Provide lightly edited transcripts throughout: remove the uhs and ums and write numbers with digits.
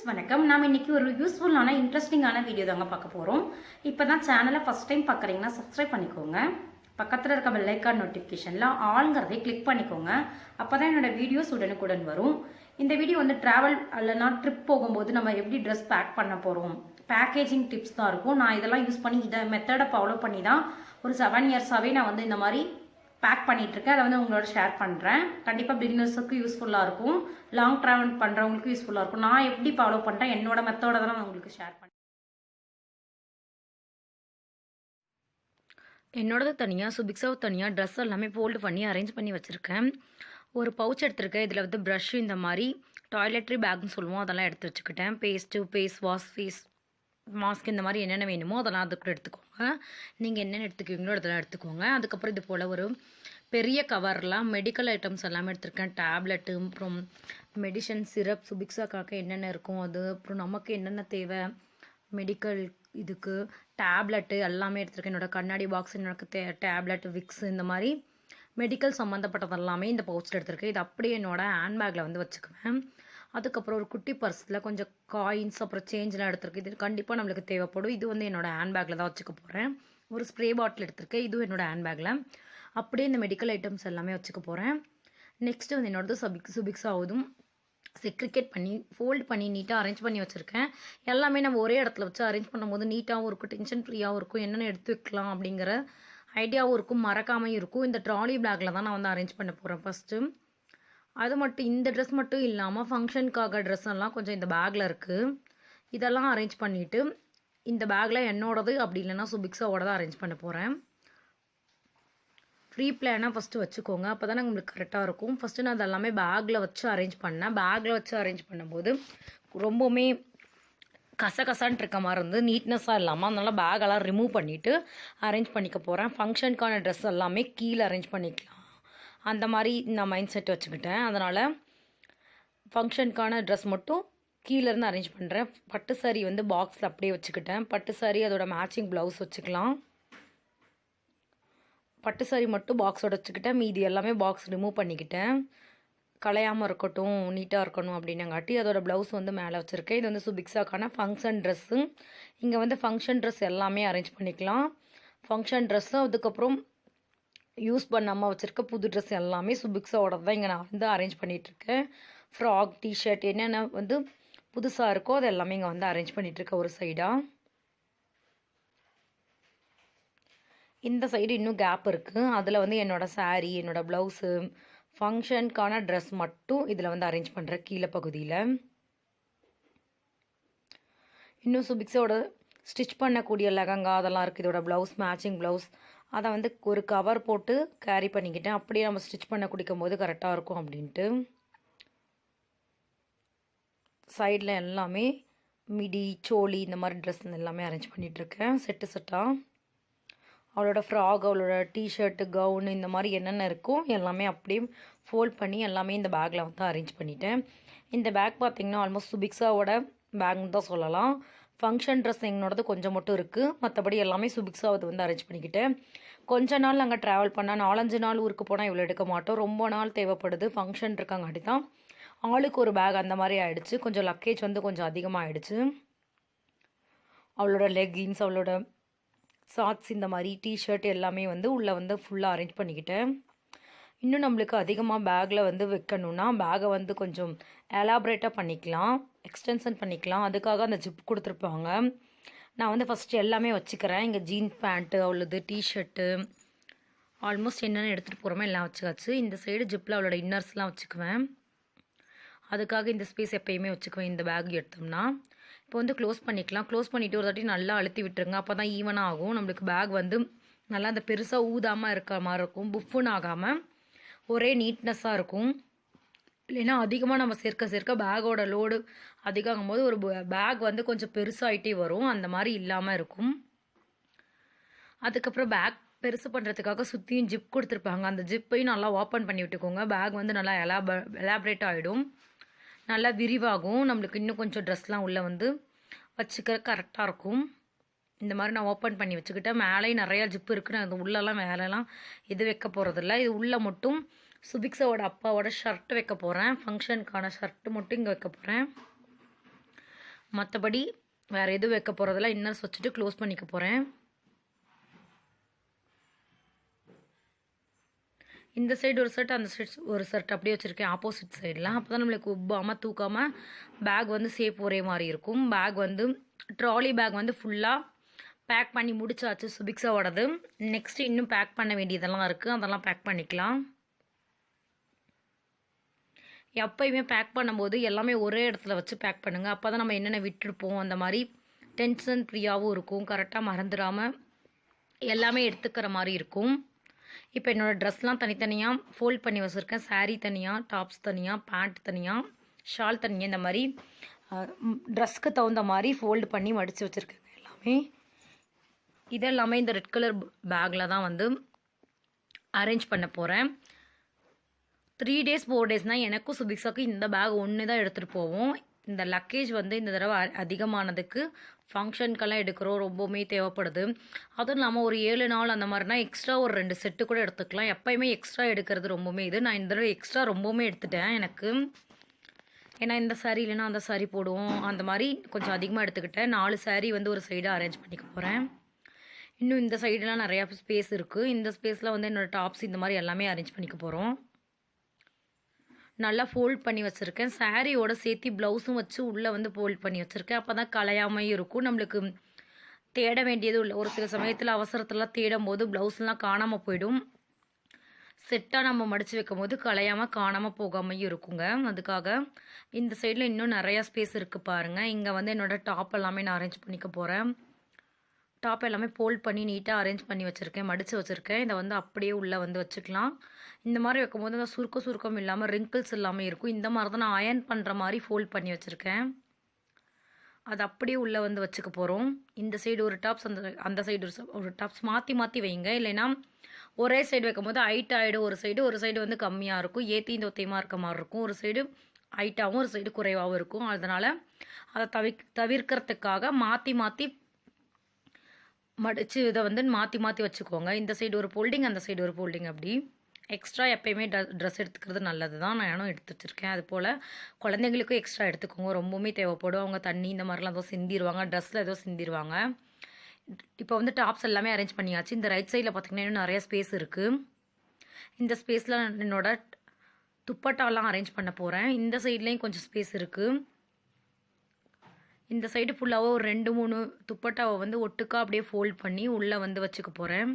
வணக்கம். நாம் இன்னைக்கு ஒரு யூஸ்ஃபுல்லான இன்ட்ரெஸ்டிங்கான வீடியோ தாங்க பார்க்க போகிறோம். இப்போ தான் சேனலை ஃபஸ்ட் டைம் பார்க்குறீங்கன்னா சப்ஸ்கிரைப் பண்ணிக்கோங்க. பக்கத்தில் இருக்க பெல் ஐக்கான் நோட்டிஃபிகேஷனில் ஆல்ங்கிறதை கிளிக் பண்ணிக்கோங்க. அப்போ தான் என்னோட வீடியோஸ் உடனுக்குடன் வரும். இந்த வீடியோ வந்து ட்ராவல் இல்லைனா ட்ரிப் போகும்போது நம்ம எப்படி ட்ரெஸ் பேக் பண்ண போகிறோம், பேக்கேஜிங் டிப்ஸ் தான் இருக்கும். நான் இதெல்லாம் யூஸ் பண்ணி இதை மெத்தடை ஃபாலோ பண்ணி தான் ஒரு 7 இயர்ஸாகவே நான் வந்து இந்த மாதிரி பேக் பண்ணிகிட்ருக்கேன். அதை வந்து உங்களோட ஷேர் பண்ணுறேன். கண்டிப்பாக பிகினர்ஸுக்கு யூஸ்ஃபுல்லாக இருக்கும், லாங் ட்ராவல் பண்ணுறவங்களுக்கு யூஸ்ஃபுல்லாக இருக்கும். நான் எப்படி ஃபாலோ பண்ணுறேன், என்னோட மெத்தோட தான் நான் உங்களுக்கு ஷேர் பண்ணுறேன். என்னோடது தனியாக, சுபிக்ஷாவும் தனியாக ட்ரெஸ் எல்லாமே ஃபோல்டு பண்ணி அரேஞ்ச் பண்ணி வச்சுருக்கேன். ஒரு பவுச் எடுத்துருக்கேன். இதில் வந்து ப்ரஷ்ஷு, இந்த மாதிரி டாய்லெட்ரி பேக்னு சொல்லுவோம், அதெல்லாம் எடுத்து வச்சுக்கிட்டேன். ஃபேஸ் வாஷ், ஃபேஸ் மாஸ்க், இந்த மாதிரி என்னென்ன வேணுமோ அதெல்லாம் அது கூட எடுத்துக்கோங்க. நீங்கள் என்னென்ன எடுத்துக்குவீங்களோ அதெல்லாம் எடுத்துக்கோங்க. அதுக்கப்புறம் இது போல் ஒரு பெரிய கவர்லாம் மெடிக்கல் ஐட்டம்ஸ் எல்லாமே எடுத்துருக்கேன். டேப்லெட்டு, அப்புறம் மெடிசன், சிரப், சுபிக்ஷாக்காக என்னென்ன இருக்கும் அது, அப்புறம் நமக்கு என்னென்ன தேவை மெடிக்கல் இதுக்கு, டேப்லெட்டு எல்லாமே எடுத்துருக்கேன். என்னோடய கண்ணாடி பாக்ஸ், எனக்கு டேப்லெட், விக்ஸ், இந்த மாதிரி மெடிக்கல் சம்மந்தப்பட்டது எல்லாமே இந்த பவுச்சில் எடுத்துருக்கேன். இது அப்படியே என்னோடய ஹேண்ட்பேக்கில் வந்து வச்சுக்குவேன். அதுக்கப்புறம் ஒரு குட்டி பர்ஸில் கொஞ்சம் காயின்ஸ், அப்புறம் சேஞ்செலாம் எடுத்துருக்கு. இது கண்டிப்பாக நம்மளுக்கு தேவைப்படும். இது வந்து என்னோடய ஹேண்ட்பேக்கில் தான் வச்சுக்க போகிறேன். ஒரு ஸ்ப்ரே பாட்டில் எடுத்துருக்கேன். இதுவும் என்னோடய ஹேண்ட்பேக்கில். அப்படியே இந்த மெடிக்கல் ஐட்டம்ஸ் எல்லாமே வச்சுக்க போகிறேன். நெக்ஸ்ட்டு வந்து என்னோடது சுபிக்ஷாவதும் செக்ரிகேட் பண்ணி ஃபோல்டு பண்ணி நீட்டாக அரேஞ்ச் பண்ணி வச்சுருக்கேன். எல்லாமே நம்ம ஒரே இடத்துல வச்சு அரேஞ்ச் பண்ணும்போது நீட்டாகவும் இருக்கும், டென்ஷன் ஃப்ரீயாகவும் இருக்கும், என்னென்ன எடுத்து வைக்கலாம் அப்படிங்கிற ஐடியாவும் இருக்கும், மறக்காமையும் இருக்கும். இந்த ட்ராலி பேக்கில் தான் நான் வந்து அரேஞ்ச் பண்ண போகிறேன் ஃபஸ்ட்டு. அது மட்டும், இந்த ட்ரெஸ் மட்டும் இல்லாமல் ஃபங்க்ஷனுக்காக ட்ரெஸ் எல்லாம் கொஞ்சம் இந்த பேக்கில் இருக்குது. இதெல்லாம் அரேஞ்ச் பண்ணிவிட்டு இந்த பேக்கில் என்னோடது அப்படி இல்லைன்னா சுபிக்ஷாவோட தான் அரேஞ்ச் பண்ண போகிறேன். ஃப்ரீ பிளானாக ஃபஸ்ட்டு வச்சுக்கோங்க, அப்போ தான் உங்களுக்கு கரெக்டாக இருக்கும். ஃபஸ்ட்டு நான் அதெல்லாமே பேக்கில் வச்சு அரேஞ்ச் பண்ணேன். பேக்கில் வச்சு அரேஞ்ச் பண்ணும்போது ரொம்பவுமே கசகசான்ட்டு இருக்க மாதிரி இருந்து நீட்னஸாக இல்லாமல், அதனால் பேக்கெல்லாம் ரிமூவ் பண்ணிவிட்டு அரேஞ்ச் பண்ணிக்க போகிறேன். ஃபங்க்ஷனுக்கான ட்ரெஸ் எல்லாமே கீழே அரேஞ்ச் பண்ணிக்கலாம், அந்த மாதிரி நான் மைண்ட் செட் வச்சுக்கிட்டேன். அதனால் ஃபங்க்ஷனுக்கான ட்ரெஸ் மட்டும் கீழேருந்து அரேஞ்ச் பண்ணுறேன். பட்டு சாரி வந்து பாக்ஸில் அப்படியே வச்சுக்கிட்டேன். பட்டு சாரி அதோட மேட்சிங் ப்ளவுஸ் வச்சுக்கலாம். பட்டு சாரி மட்டும் பாக்ஸோட வச்சுக்கிட்டேன். மீதி எல்லாமே பாக்ஸ் ரிமூவ் பண்ணிக்கிட்டேன். கலையாமல் இருக்கட்டும், நீட்டாக இருக்கணும் அப்படின்னங்காட்டி அதோட ப்ளவுஸ் வந்து மேலே வச்சுருக்கேன். இது வந்து சுபிக்ஷாக்கான ஃபங்க்ஷன் ட்ரெஸ்ஸு. இங்கே வந்து ஃபங்க்ஷன் ட்ரெஸ் எல்லாமே அரேஞ்ச் பண்ணிக்கலாம். ஃபங்க்ஷன் ட்ரெஸ்ஸு, அதுக்கப்புறம் யூஸ் பண்ணாமல் வச்சுருக்க புது ட்ரெஸ் எல்லாமே சுபிக்ஷாவோட தான் இங்கே நான் வந்து அரேஞ்ச் பண்ணிகிட்ருக்கேன். ஃப்ராக், டிஷர்ட் என்னென்ன வந்து புதுசாக இருக்கோ அது எல்லாமே இங்கே வந்து அரேஞ்ச் பண்ணிகிட்ருக்கேன் ஒரு சைடாக. இந்த சைடு இன்னும் கேப் இருக்குது. அதில் வந்து என்னோடய சாரீ, என்னோடய ப்ளவுஸு, ஃபங்க்ஷனுக்கான ட்ரெஸ் மட்டும் இதில் வந்து அரேஞ்ச் பண்ணுறேன் கீழே பகுதியில். இன்னும் சுபிக்ஷாவோட ஸ்டிச் பண்ணக்கூடிய லெகங்கா அதெல்லாம் இருக்குது. இதோட ப்ளவுஸ், மேட்சிங் ப்ளவுஸ், அதை வந்து ஒரு கவர் போட்டு கேரி பண்ணிக்கிட்டேன். அப்படியே நம்ம ஸ்டிச் பண்ண குடிக்கும் போது கரெக்டாக இருக்கும் அப்படின்ட்டு. சைடில் எல்லாமே மிடி, சோலி, இந்த மாதிரி ட்ரெஸ் எல்லாமே அரேஞ்ச் பண்ணிகிட்ருக்கேன் செட்டாக. அவளோட ஃப்ராக், அவளோட டிஷர்ட்டு, கவுனு, இந்த மாதிரி என்னென்ன இருக்கோ எல்லாமே அப்படியே ஃபோல்ட் பண்ணி எல்லாமே இந்த பேக்கில் வந்து அரேஞ்ச் பண்ணிட்டேன். இந்த பேக் பார்த்திங்கன்னா ஆல்மோஸ்ட் சுபிக்ஷாவோட பேக்னு தான் சொல்லலாம். ஃபங்க்ஷன் ட்ரெஸ் என்னோடது கொஞ்சம் மட்டும் இருக்குது, மற்றபடி எல்லாமே சுபிக்ஷாவது வந்து அரேஞ்ச் பண்ணிக்கிட்டேன். கொஞ்ச நாள் நாங்கள் ட்ராவல் பண்ணால் 4-5 நாள் ஊருக்கு போனால் இவ்வளோ எடுக்க மாட்டோம். ரொம்ப நாள் தேவைப்படுது, ஃபங்க்ஷன் இருக்காங்காட்டி தான் ஆளுக்கு ஒரு பேக் அந்த மாதிரி ஆகிடுச்சு. கொஞ்சம் லக்கேஜ் வந்து கொஞ்சம் அதிகமாக ஆகிடுச்சு. அவளோட லெகின்ஸ், அவளோட ஷார்ட்ஸ், இந்த மாதிரி டிஷர்ட் எல்லாமே வந்து உள்ளே வந்து ஃபுல்லாக அரேஞ்ச் பண்ணிக்கிட்டேன். இன்னும் நம்மளுக்கு அதிகமாக பேக்கில் வந்து வைக்கணுன்னா பேக்கை வந்து கொஞ்சம் எலாபரேட்டாக பண்ணிக்கலாம், எக்ஸ்டென்ஷன் பண்ணிக்கலாம். அதுக்காக அந்த ஜிப் கொடுத்துருப்பாங்க. நான் வந்து ஃபஸ்ட்டு எல்லாமே வச்சுக்கிறேன். இங்கே ஜீன்ஸ் பேண்ட்டு, அவ்வளோது டிஷர்ட்டு, ஆல்மோஸ்ட் என்னென்ன எடுத்துகிட்டு போகிறோமோ எல்லாம் வச்சுக்காச்சு. இந்த சைடு ஜிப்பில் அவளோட இன்னர்ஸ்லாம் வச்சுக்குவேன். அதுக்காக இந்த ஸ்பேஸ் எப்போயுமே வச்சுக்குவேன் இந்த பேக் எடுத்தோம்னா. இப்போ வந்து க்ளோஸ் பண்ணிக்கலாம். க்ளோஸ் பண்ணிவிட்டு ஒரு தாட்டி நல்லா அழுத்தி விட்டுருங்க, அப்போ தான் ஈவனாக ஆகும். நம்மளுக்கு பேக் வந்து நல்லா அந்த பெருசாக ஊதாமல் இருக்கிற மாதிரி இருக்கும், புஃப்புன்னு ஆகாமல் ஒரே நீட்னஸாக இருக்கும். இல்லைன்னா அதிகமாக நம்ம சேர்க்க பேக்கோட லோடு அதிகமாகும் போது ஒரு பேக் வந்து கொஞ்சம் பெருசாகிட்டே வரும், அந்த மாதிரி இல்லாமல் இருக்கும். அதுக்கப்புறம் பேக் பெருசு பண்ணுறதுக்காக சுற்றியும் ஜிப் கொடுத்துருப்பாங்க. அந்த ஜிப்பையும் நல்லா ஓப்பன் பண்ணி விட்டுக்கோங்க. பேக் வந்து நல்லா எலாபரேட் ஆகிடும், நல்லா விரிவாகும். நம்மளுக்கு இன்னும் கொஞ்சம் ட்ரெஸ்லாம் உள்ளே வந்து வச்சுக்க கரெக்டாக இருக்கும். இந்த மாதிரி நான் ஓப்பன் பண்ணி வச்சுக்கிட்டேன். மேலேயும் நிறையா ஜிப்பு இருக்குது. நான் அது உள்ளெல்லாம் மேலெலாம் எது வைக்க போகிறதில்ல. இது உள்ளே மட்டும் சுபிக்ஷாவோட அப்பாவோட ஷர்ட் வைக்க போகிறேன். ஃபங்க்ஷனுக்கான ஷர்ட்டு மட்டும் இங்கே வைக்க போகிறேன். மற்றபடி வேறு எதுவும் வைக்க போகிறதெல்லாம் இன்னர்ஸ் வச்சுட்டு க்ளோஸ் பண்ணிக்க போகிறேன். இந்த சைடு ஒரு செட், அந்த சைடு ஒரு செட் அப்படியே வச்சுருக்கேன் ஆப்போசிட் சைடில். அப்போ தான் நம்மளுக்கு உப்பாமல் தூக்காமல் பேக் வந்து சேஃப் ஒரே மாதிரி இருக்கும். பேக் வந்து ட்ராலி பேக் வந்து ஃபுல்லாக பேக் பண்ணி முடிச்சாச்சு சுபிக்ஷாவோடது. நெக்ஸ்ட்டு இன்னும் பேக் பண்ண வேண்டியதெல்லாம் இருக்குது, அதெல்லாம் பேக் பண்ணிக்கலாம். எப்போயுமே பேக் பண்ணும்போது எல்லாமே ஒரே இடத்துல வச்சு பேக் பண்ணுங்கள். அப்போ தான் நம்ம என்னென்ன விட்டுருப்போம் அந்த மாதிரி டென்ஷன் ஃப்ரீயாகவும் இருக்கும். கரெக்டாக மறந்துடாமல் எல்லாமே எடுத்துக்கிற மாதிரி இருக்கும். இப்போ என்னோடய ட்ரெஸ்லாம் தனித்தனியாக ஃபோல்ட் பண்ணி வச்சுருக்கேன். சாரீ தனியாக, டாப்ஸ் தனியாக, பேண்ட் தனியாக, ஷால் தனியாக, இந்த மாதிரி ட்ரெஸ்க்கு தகுந்த மாதிரி ஃபோல்டு பண்ணி மடித்து வச்சுருக்கேங்க எல்லாமே. இதெல்லாமே இந்த ரெட் கலர் பேக்கில் தான் வந்து அரேஞ்ச் பண்ண போகிறேன். 3 days 4 daysனால் எனக்கும் சுபிக்ஷாவுக்கும் இந்த பேக் ஒன்று தான் எடுத்துகிட்டு போவோம். இந்த லக்கேஜ் வந்து இந்த தடவை அதிகமானதுக்கு ஃபங்க்ஷனுக்கெல்லாம் எடுக்கிறோம், ரொம்பவுமே தேவைப்படுது. அதுவும் இல்லாமல் ஒரு 7 நாள் அந்த மாதிரினா எக்ஸ்ட்ரா ஒரு 2 செட்டு கூட எடுத்துக்கலாம். எப்போயுமே எக்ஸ்ட்ரா எடுக்கிறது ரொம்பவுமே இது. நான் இந்த தடவை எக்ஸ்ட்ரா ரொம்பவுமே எடுத்துட்டேன் எனக்கு. ஏன்னா இந்த சாரீ இல்லைன்னா அந்த சாரீ போடுவோம், அந்த மாதிரி கொஞ்சம் அதிகமாக எடுத்துக்கிட்டேன். 4 சாரீ வந்து ஒரு சைடாக அரேஞ்ச் பண்ணிக்க போகிறேன். இன்னும் இந்த சைடெலாம் நிறையா ஸ்பேஸ் இருக்குது. இந்த ஸ்பேஸில் வந்து என்னோடய டாப்ஸ் இந்த மாதிரி எல்லாமே அரேஞ்ச் பண்ணிக்க போகிறோம். நல்லா ஃபோல்ட் பண்ணி வச்சுருக்கேன். சாரியோட சேர்த்து ப்ளவுஸும் வச்சு உள்ளே வந்து ஃபோல்ட் பண்ணி வச்சுருக்கேன். அப்போ தான் கலையாமையும் இருக்கும், நம்மளுக்கு தேட வேண்டியதும் இல்லை. ஒரு சில சமயத்தில் அவசரத்தில் தேடும் போது ப்ளவுஸ்லாம் காணாமல் போயிடும். செட்டாக நம்ம மடித்து வைக்கும் போது கலையாமல் காணாமல் போகாமையும் இருக்குங்க. அதுக்காக இந்த சைடில் இன்னும் நிறையா ஸ்பேஸ் இருக்குது பாருங்கள். இங்கே வந்து என்னோடய டாப் எல்லாமே நான் அரேஞ்ச் பண்ணிக்க போகிறேன். டாப் எல்லாமே ஃபோல்ட் பண்ணி நீட்டாக அரேஞ்ச் பண்ணி வச்சுருக்கேன், மடித்து வச்சுருக்கேன். இதை வந்து அப்படியே உள்ளே வந்து வச்சுக்கலாம். இந்த மாதிரி வைக்கும்போது அந்த சுருக்கம் இல்லாமல் ரிங்கிள்ஸ் இல்லாமல் இருக்கும். இந்த மாதிரி தான் நான் அயர்ன் பண்ணுற மாதிரி ஃபோல்ட் பண்ணி வச்சுருக்கேன். அது அப்படியே உள்ளே வந்து வச்சுக்க போகிறோம். இந்த சைடு ஒரு டாப்ஸ், அந்த சைடு ஒரு டாப்ஸ் மாற்றி வைங்க. இல்லைன்னா ஒரே சைடு வைக்கும்போது ஹைட் ஆகிடும். ஒரு சைடு வந்து கம்மியாக இருக்கும், ஏற்றி தொத்தையமாக இருக்க மாதிரி இருக்கும். ஒரு சைடு ஹைட்டாகவும் ஒரு சைடு குறைவாகவும் இருக்கும். அதனால் அதை தவிர்க்கிறதுக்காக மாற்றி மடித்து இதை வந்து மாற்றி வச்சுக்கோங்க. இந்த சைடு ஒரு ஃபோல்டிங், அந்த சைடு ஒரு ஃபோல்டிங். அப்படி எக்ஸ்ட்ரா எப்போயுமே ட்ரெஸ் எடுத்துக்கிறது நல்லது தான். நானும் எடுத்து வச்சுருக்கேன். அது போல் குழந்தைங்களுக்கும் எக்ஸ்ட்ரா எடுத்துக்கோங்க, ரொம்பவுமே தேவைப்படும். அவங்க தண்ணி இந்த மாதிரிலாம் ஏதோ சிந்திடுவாங்க, ட்ரெஸ்ஸில் ஏதோ சிந்திடுவாங்க. இப்போ வந்து டாப்ஸ் எல்லாமே அரேஞ்ச் பண்ணியாச்சு. இந்த ரைட் சைடில் பார்த்திங்கன்னா இன்னும் நிறைய ஸ்பேஸ் இருக்குது. இந்த ஸ்பேஸில் என்னோட துப்பட்டாலாம் அரேஞ்ச் பண்ண போகிறேன். இந்த சைட்லேயும் கொஞ்சம் ஸ்பேஸ் இருக்குது. இந்த சைடு ஃபுல்லாக ஒரு 2-3 துப்பட்டாவை வந்து ஒட்டுக்கா அப்படியே ஃபோல்ட் பண்ணி உள்ளே வந்து வச்சுக்க போகிறேன்.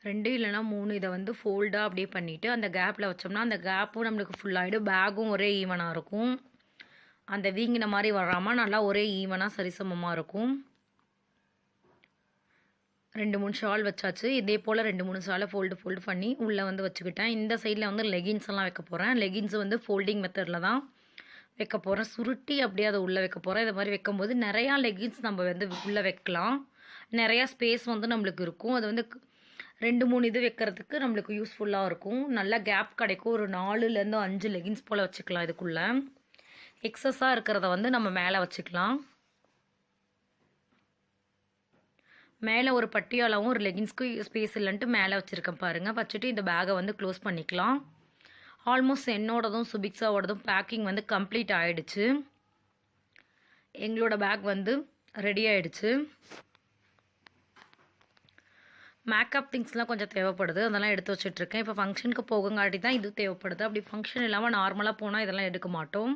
2 இல்லைனா 3 இதை வந்து ஃபோல்டாக அப்படியே பண்ணிவிட்டு அந்த கேப்பில் வச்சோம்னா அந்த கேப்பும் நம்மளுக்கு ஃபுல்லாகிடும். பேக்கும் ஒரே ஈவனாக இருக்கும். அந்த வீங்கின மாதிரி வராமல் நல்லா ஒரே ஈவனாக சரிசமமாக இருக்கும். 2-3 ஷால் வச்சாச்சு. இதே போல் 2-3 ஷாலை ஃபோல்டு பண்ணி உள்ளே வந்து வச்சுக்கிட்டேன். இந்த சைடில் வந்து லெகின்ஸ் எல்லாம் வைக்க போகிறேன். லெகின்ஸ் வந்து ஃபோல்டிங் மெத்தடில் தான் வைக்க போகிறேன். சுருட்டி அப்படியே அதை உள்ளே வைக்க போகிறேன். இதை மாதிரி வைக்கும்போது நிறையா லெகின்ஸ் நம்ம வந்து உள்ளே வைக்கலாம். நிறையா ஸ்பேஸ் வந்து நம்மளுக்கு இருக்கும். அது வந்து 2-3 இது வைக்கிறதுக்கு நம்மளுக்கு யூஸ்ஃபுல்லாக இருக்கும். நல்லா கேப் கிடைக்கும். ஒரு 4லேருந்து 5 லெகின்ஸ் போல் வச்சுக்கலாம். இதுக்குள்ளே எக்ஸஸாக இருக்கிறத வந்து நம்ம மேலே வச்சுக்கலாம். மேலே ஒரு பட்டியாலாவும் ஒரு லெகின்ஸ்க்கு ஸ்பேஸ் இல்லைன்ட்டு மேலே வச்சுருக்கேன் பாருங்கள். வச்சுட்டு இந்த பேக்கை வந்து க்ளோஸ் பண்ணிக்கலாம். ஆல்மோஸ்ட் என்னோடதும் சுபிக்ஷாவோடதும் பேக்கிங் வந்து கம்ப்ளீட் ஆகிடுச்சு. எங்களோட பேக் வந்து ரெடி ஆகிடுச்சு. மேக்கப் திங்ஸ்லாம் கொஞ்சம் தேவைப்படுது, அதெல்லாம் எடுத்து வச்சுட்ருக்கேன். இப்போ ஃபங்க்ஷனுக்கு போகங்காட்டி தான் இது தேவைப்படுது. அப்படி ஃபங்க்ஷன் இல்லாமல் நார்மலாக போனால் இதெல்லாம் எடுக்க மாட்டோம்.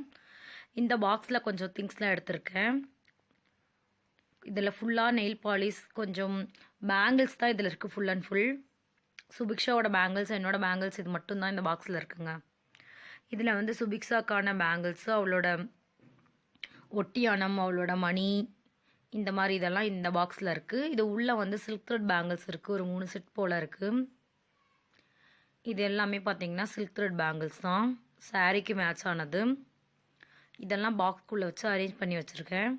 இந்த பாக்ஸில் கொஞ்சம் திங்ஸ்லாம் எடுத்திருக்கேன். இதில் ஃபுல்லாக நெயில் பாலிஷ், கொஞ்சம் பேங்கிள்ஸ் தான் இதில் இருக்குது. ஃபுல் அண்ட் ஃபுல் சுபிக்ஷாவோட பேங்கிள்ஸ், என்னோடய பேங்கிள்ஸ், இது மட்டும்தான் இந்த பாக்ஸில் இருக்குங்க. இதில் வந்து சுபிக்ஷாக்கான பேங்கிள்ஸு, அவளோட ஒட்டியானம், அவளோட மணி, இந்த மாதிரி இதெல்லாம் இந்த பாக்ஸில் இருக்குது. இது உள்ளே வந்து சில்க் த்ரெட் பேங்கிள்ஸ் இருக்குது, ஒரு 3 செட் போல் இருக்குது. இது எல்லாமே பார்த்திங்கன்னா சில்க் த்ரெட் பேங்கிள்ஸ் தான், சாரீக்கு மேட்ச் ஆனது. இதெல்லாம் பாக்ஸ்குள்ளே வச்சு அரேஞ்ச் பண்ணி வச்சுருக்கேன்.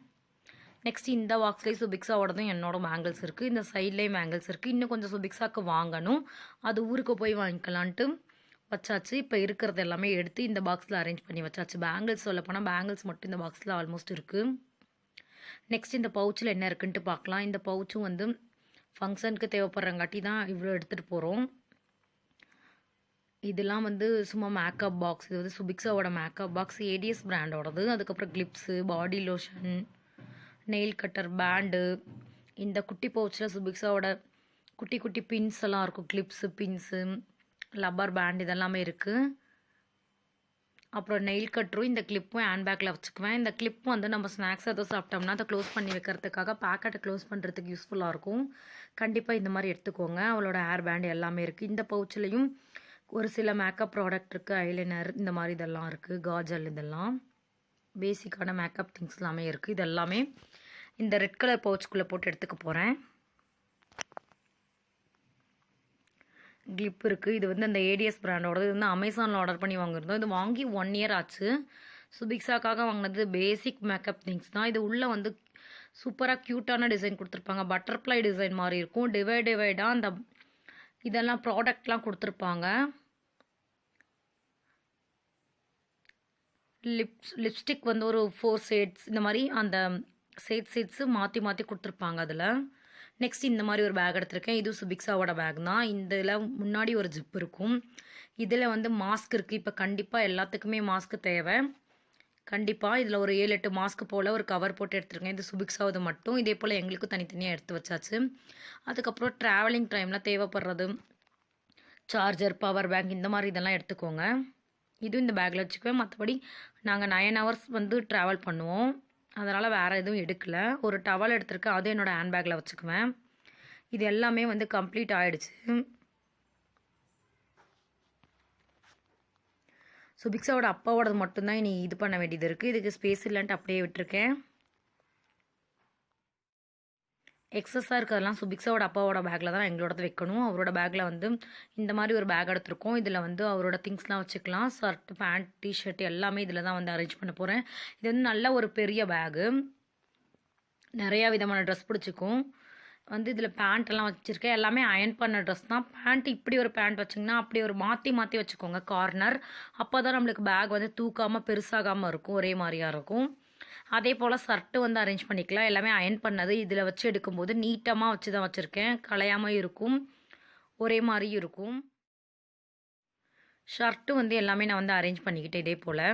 நெக்ஸ்ட் இந்த பாக்ஸ்லேயே சுபிக்ஷாவோடதும் என்னோட பேங்கிள்ஸ் இருக்குது. இந்த சைட்லேயும் பேங்கிள்ஸ் இருக்குது. இன்னும் கொஞ்சம் சுபிக்ஷாவுக்கு வாங்கணும், அது ஊருக்கு போய் வாங்கிக்கலான்ட்டு வச்சாச்சு. இப்போ இருக்கிறது எல்லாமே எடுத்து இந்த பாக்ஸில் அரேஞ்ச் பண்ணி வச்சாச்சு. பேங்கிள்ஸ் சொல்லப்போனால் பேங்கிள்ஸ் மட்டும் இந்த பாக்ஸில் ஆல்மோஸ்ட் இருக்குது. நெக்ஸ்ட் இந்த பவுச்சில் என்ன இருக்குன்ட்டு பார்க்கலாம். இந்த பவுச்சும் வந்து ஃபங்க்ஷனுக்கு தேவைப்படுறங்காட்டி தான் இவ்வளோ எடுத்துகிட்டு போகிறோம். இதெல்லாம் வந்து சும்மா மேக்கப் பாக்ஸ். இது வந்து சுபிக்ஷாவோட மேக்கப் பாக்ஸ், ஏடிஎஸ் பிராண்டோடது. அதுக்கப்புறம் clips, body lotion, nail cutter, band. இந்த குட்டி பவுச்சில் சுபிக்ஷாவோட குட்டி குட்டி பின்ஸ் எல்லாம் இருக்கும். கிளிப்ஸு, பின்ஸு, லப்பர் பேண்ட் இதெல்லாமே இருக்குது. அப்புறம் நெயில் கட்டரும் இந்த கிளிப்பும் ஹேண்ட்பேக்கில் வச்சுக்குவேன். இந்த கிளிப்பும் வந்து நம்ம ஸ்நாக்ஸ் எதுவும் சாப்பிட்டோம்னா அதை க்ளோஸ் பண்ணி வைக்கிறதுக்காக பேக்கெட்டை க்ளோஸ் பண்ணுறதுக்கு யூஸ்ஃபுல்லாக இருக்கும். கண்டிப்பாக இந்த மாதிரி எடுத்துக்கோங்க. அவளோட ஹேர் பேண்ட் எல்லாமே இருக்குது. இந்த பவுச்சிலையும் ஒரு சில மேக்கப் ப்ராடக்ட் இருக்குது. ஐலைனர் இந்த மாதிரி இதெல்லாம் இருக்குது. காஜல் இதெல்லாம் பேசிக்கான மேக்கப் திங்ஸ் எல்லாமே இருக்குது. இது எல்லாமே இந்த ரெட் கலர் பவுச்சுக்குள்ளே போட்டு எடுத்துக்க போகிறேன். கிளிப் இருக்குது. இது வந்து அந்த ஏடிஎஸ் பிராண்டோடது. இது வந்து அமேசானில் ஆர்டர் பண்ணி வாங்கியிருந்தோம். இது வாங்கி 1 இயர் ஆச்சு. சுபிக்ஷாக்காக வாங்கினது பேசிக் மேக்கப் திங்ஸ் தான். இது உள்ளே வந்து சூப்பராக க்யூட்டான டிசைன் கொடுத்துருப்பாங்க. பட்டர்ஃப்ளை டிசைன் மாதிரி இருக்கும். டிவைடாக அந்த இதெல்லாம் ப்ராடக்ட்லாம் கொடுத்துருப்பாங்க. லிப்ஸ்டிக் வந்து ஒரு 4 ஷேட்ஸ் இந்த மாதிரி அந்த ஷேட்ஸு மாற்றி கொடுத்துருப்பாங்க அதில். நெக்ஸ்ட் இந்த மாதிரி ஒரு பேக் எடுத்திருக்கேன். இது சுபிக்ஷாவோட பேக் தான். இதில் முன்னாடி ஒரு ஜிப் இருக்கும். இதில் வந்து மாஸ்க் இருக்குது. இப்போ கண்டிப்பாக எல்லாத்துக்குமே மாஸ்க் தேவை. கண்டிப்பாக இதில் ஒரு 7-8 மாஸ்க் போல் ஒரு கவர் போட்டு எடுத்துருக்கேன். இது சுபிக்ஷாவது மட்டும். இதே போல் எங்களுக்கும் தனித்தனியாக எடுத்து வச்சாச்சு. அதுக்கப்புறம் ட்ராவலிங் டைமில் தேவைப்படுறது சார்ஜர், பவர் பேங்க் இந்த மாதிரி இதெல்லாம் எடுத்துக்கோங்க. இதுவும் இந்த பேக்கில் வச்சுக்குவேன். மற்றபடி நாங்கள் 9 ஹவர்ஸ் வந்து ட்ராவல் பண்ணுவோம். அதனால் வேறு எதுவும் எடுக்கலை. ஒரு டவல் எடுத்திருக்கேன். அதுவும் என்னோடய ஹேண்ட்பேக்கில் வச்சுக்குவேன். இது எல்லாமே வந்து கம்ப்ளீட் ஆகிடுச்சு. சுபிக்ஷாவோட அப்பாவோடது மட்டும்தான் இனி இது பண்ண வேண்டியது இருக்குது. இதுக்கு ஸ்பேஸ் இல்லைன்ட்டு அப்படியே விட்டுருக்கேன். எக்ஸஸாக இருக்கிறதெல்லாம் சுபிக்ஷாவோட அப்பாவோட பேக்கில் தான் எங்களோடது வைக்கணும். அவரோட பேக்கில் வந்து இந்த மாதிரி ஒரு பேக் எடுத்திருக்கோம். இதில் வந்து அவரோட திங்ஸ்லாம் வச்சுக்கலாம். ஷர்ட், பேண்ட், டிஷர்ட் எல்லாமே இதில் தான் வந்து அரேஞ்ச் பண்ண போகிறேன். இது வந்து நல்ல ஒரு பெரிய பேகு. நிறையா விதமான ட்ரெஸ் பிடிச்சிக்கும். வந்து இதில் பேண்ட்டெல்லாம் வச்சுருக்கேன். எல்லாமே அயன் பண்ண ட்ரெஸ் தான். பேண்ட் இப்படி ஒரு பேண்ட் வச்சிங்கன்னா அப்படி ஒரு மாற்றி வச்சுக்கோங்க கார்னர். அப்போ தான் நம்மளுக்கு பேக் வந்து தூக்காமல் பெருசாகாமல் இருக்கும். ஒரே மாதிரியாக இருக்கும். அதே போல் ஷர்ட்டு வந்து அரேஞ்ச் பண்ணிக்கலாம். எல்லாமே அயன் பண்ணது. இதில் வச்சு எடுக்கும்போது நீட்டமாக வச்சு தான் வச்சுருக்கேன். கலையாமல் இருக்கும். ஒரே மாதிரியும் இருக்கும். ஷர்ட்டு வந்து எல்லாமே நான் வந்து அரேஞ்ச் பண்ணிக்கிட்டேன். இதே போல்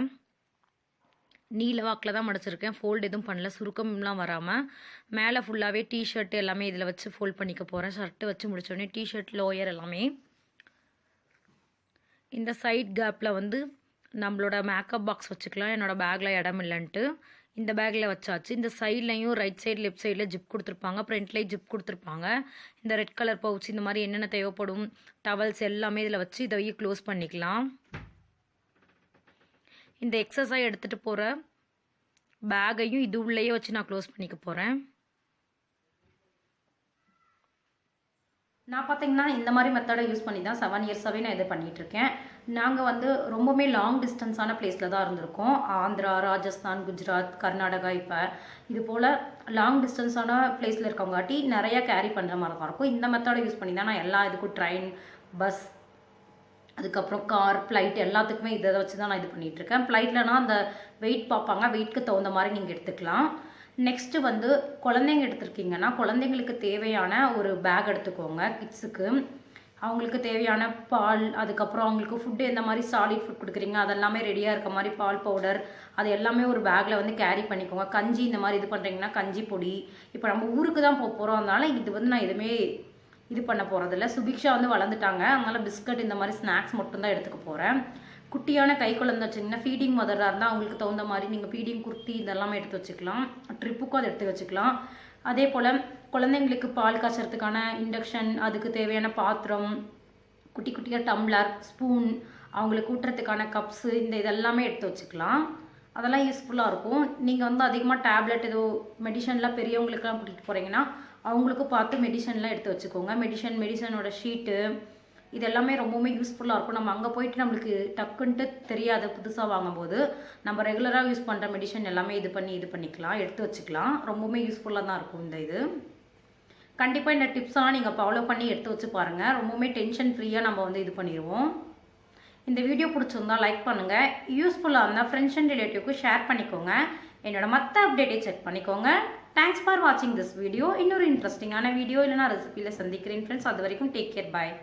நீல வாக்கில் தான் மடிச்சிருக்கேன். ஃபோல்டு எதுவும் பண்ணல. சுருக்கம்லாம் வராமல் மேலே ஃபுல்லாகவே டிஷர்ட் எல்லாமே இதில் வச்சு ஃபோல்ட் பண்ணிக்க போகிறேன். ஷர்ட்டு வச்சு முடிச்சோடனே டிஷர்ட், லோயர் எல்லாமே இந்த சைட் கேப்பில் வந்து நம்மளோட மேக்கப் பாக்ஸ் வச்சுக்கலாம். என்னோடய பேக்கில் இடம் இல்லைன்ட்டு இந்த பேக்கில் வச்சாச்சு. இந்த சைட்லையும் ரைட் சைடு, லெஃப்ட் சைடில் ஜிப் கொடுத்துருப்பாங்க. ஃப்ரண்ட்லேயும் ஜிப் கொடுத்துருப்பாங்க. இந்த ரெட் கலர் பவுச் இந்த மாதிரி என்னென்ன தேவைப்படும் டவல்ஸ் எல்லாமே இதில் வச்சு இதை க்ளோஸ் பண்ணிக்கலாம். இந்த எக்ஸஸாக எடுத்துகிட்டு போகிற பேக்கையும் இது உள்ளேயே வச்சு நான் க்ளோஸ் பண்ணிக்க போகிறேன். நான் பார்த்தீங்கன்னா இந்த மாதிரி மெத்தடை யூஸ் பண்ணி தான் 7 இயர்ஸாகவே நான் இதை பண்ணிகிட்ருக்கேன். நாங்கள் வந்து ரொம்பவுமே லாங் டிஸ்டன்ஸான பிளேஸில் தான் இருந்திருக்கோம். ஆந்திரா, ராஜஸ்தான், குஜராத், கர்நாடகா. இப்போ இது போல் லாங் டிஸ்டன்ஸான பிளேஸில் இருக்கவங்காட்டி நிறையா கேரி பண்ணுற மாதிரி தான் இருக்கும். இந்த மெத்தடை யூஸ் பண்ணி தான் நான் எல்லா இதுக்கும் ட்ரெயின், பஸ், அதுக்கப்புறம் கார், ஃப்ளைட் எல்லாத்துக்குமே இதை வச்சு தான் நான் இது பண்ணிகிட்ருக்கேன். ஃப்ளைட்லனா அந்த வெயிட் பார்ப்பாங்க. வெயிட்க்கு தகுந்த மாதிரி நீங்கள் எடுத்துக்கலாம். நெக்ஸ்ட்டு வந்து குழந்தைங்க எடுத்துருக்கீங்கன்னா குழந்தைங்களுக்கு தேவையான ஒரு பேக் எடுத்துக்கோங்க. கிட்ஸுக்கு அவங்களுக்கு தேவையான பால், அதுக்கப்புறம் அவங்களுக்கு ஃபுட்டு எந்த மாதிரி சாலிட் ஃபுட் கொடுக்குறீங்க அதெல்லாமே ரெடியாக இருக்க மாதிரி பால் பவுடர் அது எல்லாமே ஒரு பேக்கில் வந்து கேரி பண்ணிக்கோங்க. கஞ்சி இந்த மாதிரி இது பண்ணுறீங்கன்னா கஞ்சி பொடி. இப்போ நம்ம ஊருக்கு தான் போக போகிறோம். அதனால இது வந்து நான் எதுவுமே இது பண்ண போகிறதில்ல. சுபிக்ஷா வந்து வளர்ந்துட்டாங்க. அதனால் பிஸ்கட் இந்த மாதிரி ஸ்நாக்ஸ் மட்டும்தான் எடுத்துக்க போகிறேன். குட்டியான கை குழந்தை வச்சிங்கன்னா ஃபீடிங் மதராக இருந்தால் அவங்களுக்கு தகுந்த மாதிரி நீங்கள் ஃபீடிங் குர்த்தி இதெல்லாமே எடுத்து வச்சுக்கலாம். ட்ரிப்புக்கும் அதை எடுத்து வச்சுக்கலாம். அதே போல் குழந்தைங்களுக்கு பால் காய்ச்சறதுக்கான இண்டக்ஷன், அதுக்கு தேவையான பாத்திரம், குட்டி குட்டியாக டம்ளர், ஸ்பூன், அவங்களுக்கு ஊட்டுறதுக்கான கப்ஸு இதெல்லாமே எடுத்து வச்சுக்கலாம். அதெல்லாம் யூஸ்ஃபுல்லாக இருக்கும். நீங்கள் வந்து அதிகமாக டேப்லெட் ஏதோ மெடிசன்லாம் பெரியவங்களுக்குலாம் கூட்டிகிட்டு போகிறீங்கன்னா அவங்களுக்கும் பார்த்து மெடிசன்லாம் எடுத்து வச்சுக்கோங்க. மெடிசனோட ஷீட்டு இது எல்லாமே ரொம்பவுமே யூஸ்ஃபுல்லாக இருக்கும். நம்ம அங்கே போயிட்டு நம்மளுக்கு டக்குன்ட்டு தெரியாது. புதுசாக வாங்கும்போது நம்ம ரெகுலராக யூஸ் பண்ணுற மெடிசன் எல்லாமே இது பண்ணிக்கலாம், எடுத்து வச்சுக்கலாம். ரொம்பவுமே யூஸ்ஃபுல்லாக தான் இருக்கும் இந்த இது. கண்டிப்பாக இந்த டிப்ஸ்லாம் நீங்கள் ஃபாலோ பண்ணி எடுத்து வச்சு பாருங்கள். ரொம்பவுமே டென்ஷன் ஃப்ரீயாக நம்ம வந்து இது பண்ணிடுவோம். இந்த வீடியோ பிடிச்சிருந்தா லைக் பண்ணுங்கள். யூஸ்ஃபுல்லாக இருந்தால் ஃப்ரெண்ட்ஸ் அண்ட் ரிலேட்டிவ்க்கு ஷேர் பண்ணிக்கோங்க. என்னோட மற்ற அப்டேட்டை செக் பண்ணிக்கோங்க. தேங்க்ஸ் ஃபார் வாட்சிங் திஸ் வீடியோ. இன்னொரு இன்ட்ரெஸ்டிங்கான வீடியோ இல்லைனா ரெசிபியில் சந்திக்கிறேன் ஃப்ரெண்ட்ஸ். அது வரைக்கும் டேக் கேர், பாய்.